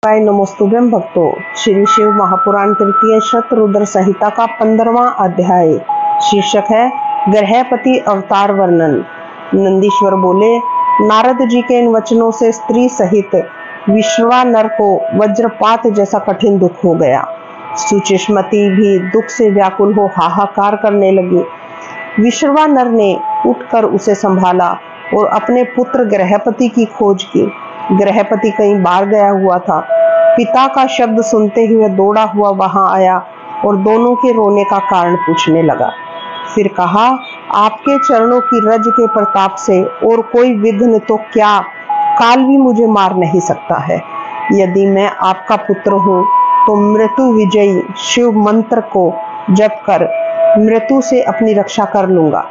नमोस्तुभ्यं भक्तों। श्री शिव महापुराण तृतीय शतरुद्र संहिता का 15वां अध्याय शीर्षक है ग्रहपति अवतार वर्णन। नंदीश्वर बोले, नारद जी के इन वचनों से स्त्री सहित विश्वानर को वज्रपात जैसा कठिन दुख हो गया। सुचेष्मती भी दुख से व्याकुल हो हाहाकार करने लगी। विश्वानर ने उठकर उसे संभाला और अपने पुत्र ग्रहपति की खोज की। ग्रहपति कहीं बाहर गया हुआ था। पिता का शब्द सुनते ही वह दौड़ा हुआ वहां आया और दोनों के रोने का कारण पूछने लगा। फिर कहा, आपके चरणों की रज के प्रताप से और कोई विघ्न तो क्या, काल भी मुझे मार नहीं सकता है। यदि मैं आपका पुत्र हूँ तो मृत्यु विजयी शिव मंत्र को जप कर मृत्यु से अपनी रक्षा कर लूंगा।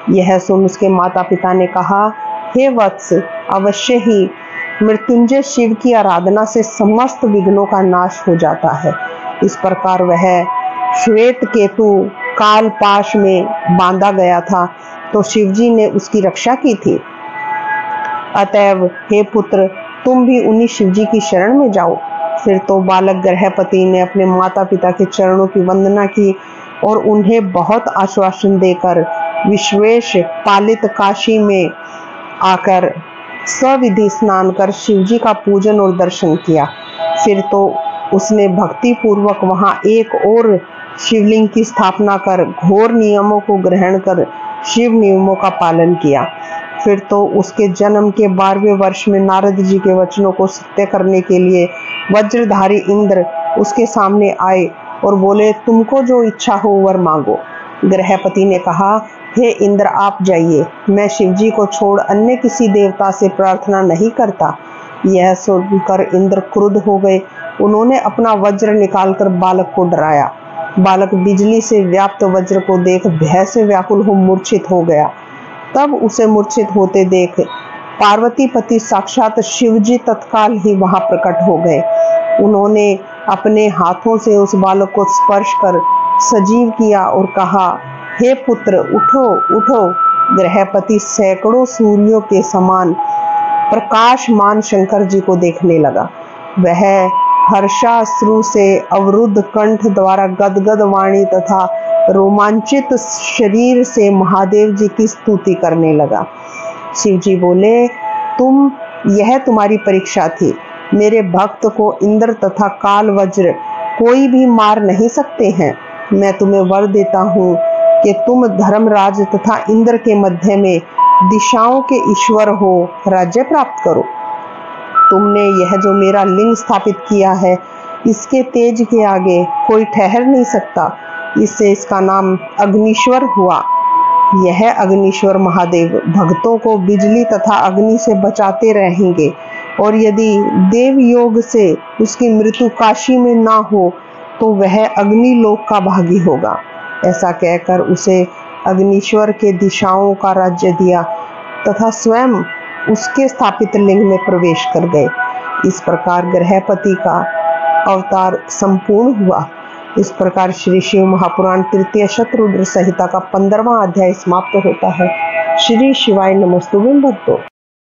यह सुन उसके माता पिता ने कहा, हे वत्स, अवश्य ही मृत्युंजय शिव की आराधना से समस्त विघ्नों का नाश हो जाता है। इस प्रकार वह श्वेत केतु काल पाश में बांधा गया था तो शिवजी ने उसकी रक्षा की थी। अतएव हे पुत्र, तुम भी उन्हीं शिवजी की शरण में जाओ। फिर तो बालक ग्रहपति ने अपने माता पिता के चरणों की वंदना की और उन्हें बहुत आश्वासन देकर विश्वेश पालित काशी में आकर स्वविधि स्नान कर शिवजी का पूजन और दर्शन किया। फिर तो उसने भक्ति पूर्वक वहां एक और शिवलिंग की स्थापना कर घोर नियमों को ग्रहण कर शिव नियमों का पालन किया। फिर तो उसके जन्म के 12वें वर्ष में नारद जी के वचनों को सत्य करने के लिए वज्रधारी इंद्र उसके सामने आए और बोले, तुमको जो इच्छा हो वर मांगो। ग्रहपति ने कहा, हे इंद्र, आप जाइए, मैं शिवजी को छोड़ अन्य किसी देवता से प्रार्थना नहीं करता। यह सुनकर इंद्र क्रुद्ध हो गए। उन्होंने अपना वज्र निकालकर बालक को डराया। बालक बिजली से व्याप्त वज्र को देख भय से व्याकुल हो मूर्छित हो गया। तब उसे मूर्छित होते देख पार्वती पति साक्षात शिवजी तत्काल ही वहां प्रकट हो गए। उन्होंने अपने हाथों से उस बालक को स्पर्श कर सजीव किया और कहा, हे पुत्र, उठो उठो। ग्रहपति सैकड़ों सूर्यों के समान प्रकाशमान शंकर जी को देखने लगा। वह हर्षाश्रु से अवरुद्ध कंठ द्वारा गदगद वाणी तथा रोमांचित शरीर से महादेव जी की स्तुति करने लगा। शिवजी बोले, यह तुम्हारी परीक्षा थी। मेरे भक्त को इंद्र तथा काल वज्र कोई भी मार नहीं सकते हैं। मैं तुम्हें वर देता हूँ कि तुम धर्मराज तथा इंद्र के मध्य में दिशाओं के ईश्वर हो, राज्य प्राप्त करो। तुमने यह जो मेरा लिंग स्थापित किया है, इसके तेज के आगे कोई ठहर नहीं सकता। इससे इसका नाम अग्निश्वर हुआ। यह अग्निश्वर महादेव भक्तों को बिजली तथा अग्नि से बचाते रहेंगे और यदि देव योग से उसकी मृत्यु काशी में ना हो तो वह अग्नि लोक का भागी होगा। ऐसा कहकर उसे अग्निश्वर के दिशाओं का राज्य दिया तथा स्वयं उसके स्थापित लिंग में प्रवेश कर गए। इस प्रकार ग्रहपति का अवतार संपूर्ण हुआ। इस प्रकार श्री शिव महापुराण तृतीय शतरुद्र संहिता का 15वां अध्याय समाप्त होता है। श्री शिवाय नमोस्तुभ्यं भक्तों।